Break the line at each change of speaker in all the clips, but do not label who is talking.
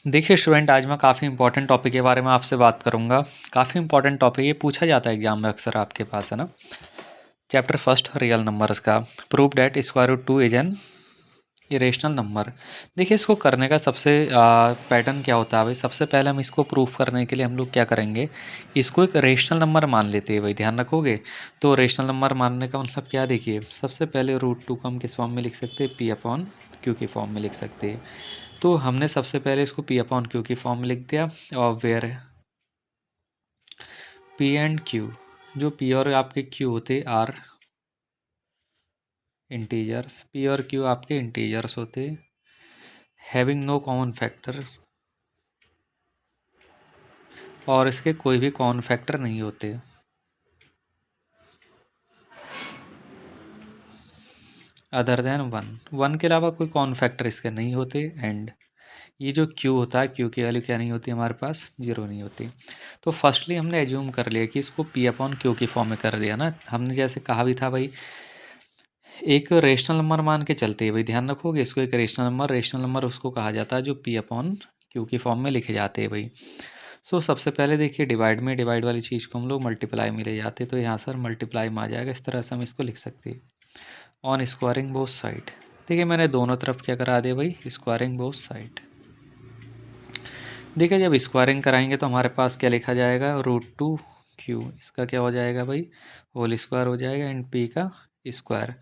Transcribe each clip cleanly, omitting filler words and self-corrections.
देखिए स्टूडेंट, आज मैं काफ़ी इंपॉर्टेंट टॉपिक के बारे में आपसे बात करूंगा। काफ़ी इंपॉर्टेंट टॉपिक ये पूछा जाता है एग्जाम में अक्सर आपके पास, है ना। चैप्टर फर्स्ट, रियल नंबर्स का। Prove that square root two is an irrational number. देखिए इसको करने का सबसे पैटर्न क्या होता है भाई। सबसे पहले हम इसको प्रूफ करने के लिए हम लोग क्या करेंगे, इसको एक रेशनल नंबर मान लेते हैं भाई, ध्यान रखोगे। तो रेशनल नंबर मानने का मतलब क्या, देखिए सबसे पहले रूट टू को हम किस फॉर्म में लिख सकते हैं, पी अपॉन क्यू की फॉर्म में लिख सकते हैं। तो हमने सबसे पहले इसको पी अपॉन क्यू की फॉर्म में लिख दिया। और वेयर पी एंड क्यू, जो पी और आपके क्यू होते आर इंटीजर्स, पी और क्यू आपके इंटीजर्स होते, हैविंग नो कॉमन फैक्टर, और इसके कोई भी कॉमन फैक्टर नहीं होते। अदर देन वन, वन के अलावा कोई कॉमन फैक्टर इसके नहीं होते। एंड ये जो क्यू होता है, क्यू की वैल्यू क्या नहीं होती हमारे पास, जीरो नहीं होती। तो फर्स्टली हमने एज्यूम कर लिया कि इसको पी अपॉन क्यू की फॉर्म में कर दिया ना। हमने जैसे कहा भी था भाई, एक रेशनल नंबर मान के चलते हैं भाई, ध्यान रखोगे। इसको एक रेशनल नंबर उसको कहा जाता है जो पी अपॉन क्यू की फॉर्म में लिखे जाते हैं भाई। सो सबसे पहले देखिए डिवाइड में, डिवाइड वाली चीज़ को हम लोग मल्टीप्लाई में ले जाते, तो यहाँ सर मल्टीप्लाई में आ जाएगा। इस तरह से हम इसको लिख सकते हैं, ऑन स्क्वायरिंग बोथ साइड। देखिए मैंने दोनों तरफ क्या करा दिया भाई, स्क्वायरिंग बोथ साइड। देखिए जब स्क्वायरिंग कराएंगे तो हमारे पास क्या लिखा जाएगा, रूट टू क्यू, इसका क्या हो जाएगा भाई, होल स्क्वायर हो जाएगा, एंड पी का स्क्वायर।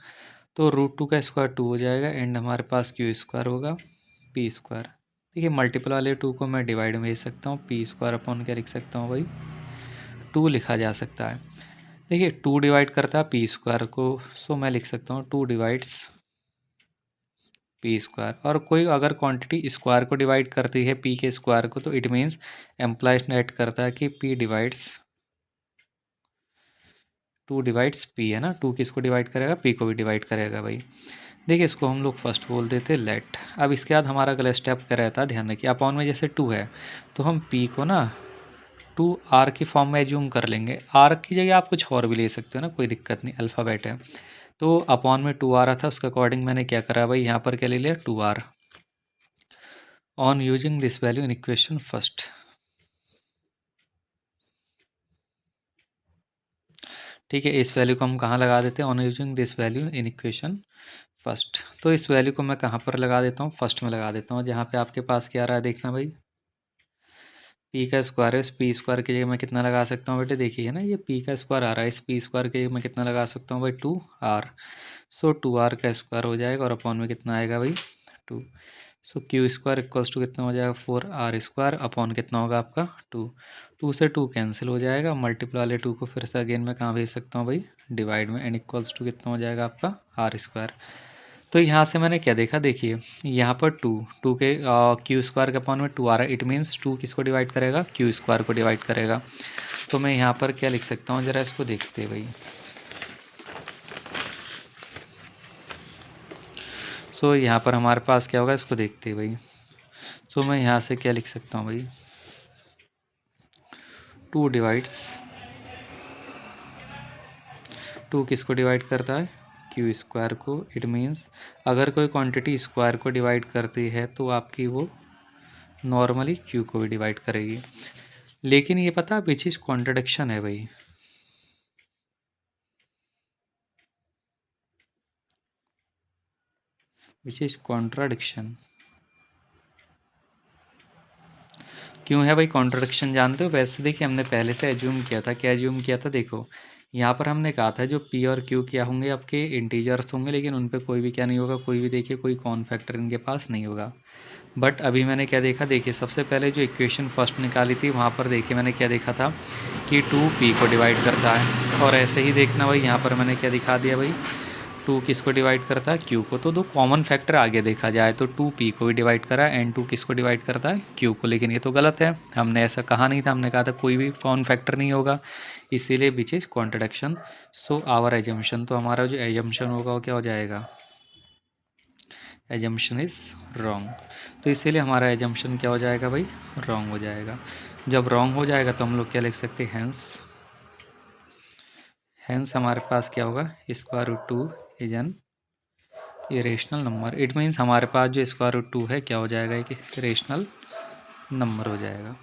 तो रूट टू का स्क्वायर टू हो जाएगा, एंड हमारे पास क्यू स्क्वायर होगा, पी स्क्वायर। देखिए मल्टीपल वाले टू को मैं डिवाइड में भेज सकता हूँ, पी स्क्वायर अपॉन क्या लिख सकता हूँ भाई, टू लिखा जा सकता है। देखिए टू डिवाइड करता है पी स्क्वायर को, सो मैं लिख सकता हूँ टू डिवाइड्स पी स्क्वायर। और कोई अगर क्वांटिटी स्क्वायर को डिवाइड करती है पी के स्क्वायर को, तो इट मीन्स एम्प्लाइज नेट करता है कि P divides to divides P, है ना। टू किसको डिवाइड करेगा, पी को भी डिवाइड करेगा भाई। देखिए इसको हम लोग फर्स्ट बोल देते लेट। अब इसके बाद हमारा अगला स्टेप क्या रहता है, ध्यान रखिए। अपॉन में जैसे टू है तो हम पी को ना टू आर की फॉर्म में एज्यूम कर लेंगे। आर की जगह आप कुछ और भी ले सकते हो ना, कोई दिक्कत नहीं, अल्फ़ाबेट है। तो अपॉन में टू आ रहा था, उसके अकॉर्डिंग मैंने क्या करा भाई, यहाँ पर क्या ले लिया, two R. On using this value in equation first. ठीक है, इस वैल्यू को हम कहाँ लगा देते हैं, on using this value in equation first. तो इस वैल्यू को मैं कहाँ पर लगा देता हूँ, फर्स्ट में लगा देता हूँ, जहाँ पे आपके पास क्या आ रहा है देखना भाई, पी का स्क्वायर है। इस पी स्क्वायर की जगह मैं कितना लगा सकता हूँ बेटे, देखिए है ना, ये पी का स्क्वायर आ रहा है, इस पी स्क्वायर की जगह मैं कितना लगा सकता हूँ भाई, two R. So two R का स्क्वायर हो जाएगा, और अपॉन में कितना आएगा भाई, two. So Q square equals to कितना हो जाएगा, फोर आर स्क्वायर, अपॉन कितना होगा आपका, टू। टू से टू कैंसिल हो जाएगा, मल्टीप्लाई वाले टू को फिर से अगेन मैं कहाँ भेज सकता हूँ भाई, डिवाइड में, एंड इक्वल्स टू कितना हो जाएगा आपका, आर स्क्वायर। तो यहाँ से मैंने क्या देखा, देखिए यहाँ पर टू, टू के क्यू स्क्वायर के अपॉन में टू आ रहा है, इट मीन्स टू किसको डिवाइड करेगा, क्यू स्क्वायर को डिवाइड करेगा। तो मैं यहाँ पर क्या लिख सकता हूँ, ज़रा इसको देखते हैं भाई। सो यहाँ पर हमारे पास क्या होगा, इसको देखते हैं भाई। सो मैं यहाँ से क्या लिख सकता हूँ भाई, टू डिवाइड्स, टू किसको डिवाइड करता है, क्यू स्क्वायर को। इट मीन्स अगर कोई क्वांटिटी स्क्वायर को डिवाइड करती है तो आपकी वो नॉर्मली क्यू को भी डिवाइड करेगी। लेकिन ये पता है विच इज कॉन्ट्रडिक्शन है भाई, विच इज कॉन्ट्राडिक्शन। क्यों है भाई कॉन्ट्रडिक्शन, जानते हो। वैसे देखिए हमने पहले से एज्यूम किया था, क्या एज्यूम किया था, देखो यहाँ पर हमने कहा था जो पी और क्यू क्या होंगे, आपके इंटीजर्स होंगे, लेकिन उन पे कोई भी क्या नहीं होगा, कोई भी देखिए कोई कॉमन फैक्टर इनके पास नहीं होगा। बट अभी मैंने क्या देखा, देखिए सबसे पहले जो इक्वेशन फर्स्ट निकाली थी वहाँ पर देखिए मैंने क्या देखा था कि टू पी को डिवाइड करता है। और ऐसे ही देखना भाई, यहाँ पर मैंने क्या दिखा दिया भाई, टू किसको डिवाइड करता है, क्यू को। तो दो कॉमन फैक्टर आगे देखा जाए तो टू पी को भी डिवाइड करा है, एंड टू किसको डिवाइड करता है, क्यू को। लेकिन ये तो गलत है, हमने ऐसा कहा नहीं था, हमने कहा था कोई भी कॉमन फैक्टर नहीं होगा, इसीलिए which is contradiction. So our assumption, तो हमारा जो एजम्पशन होगा वो क्या हो जाएगा, एजम्पशन इज़ रॉन्ग। तो इसीलिए हमारा एजम्पशन क्या हो जाएगा भाई, रॉन्ग हो जाएगा। जब रॉन्ग हो जाएगा तो हम लोग क्या लिख सकते हैं, हैंस, हैंस हमारे पास क्या होगा, square root two is an irrational number. It means हमारे पास जो स्क्वायर रूट टू है क्या हो जाएगा, एक इरेशनल नंबर हो जाएगा।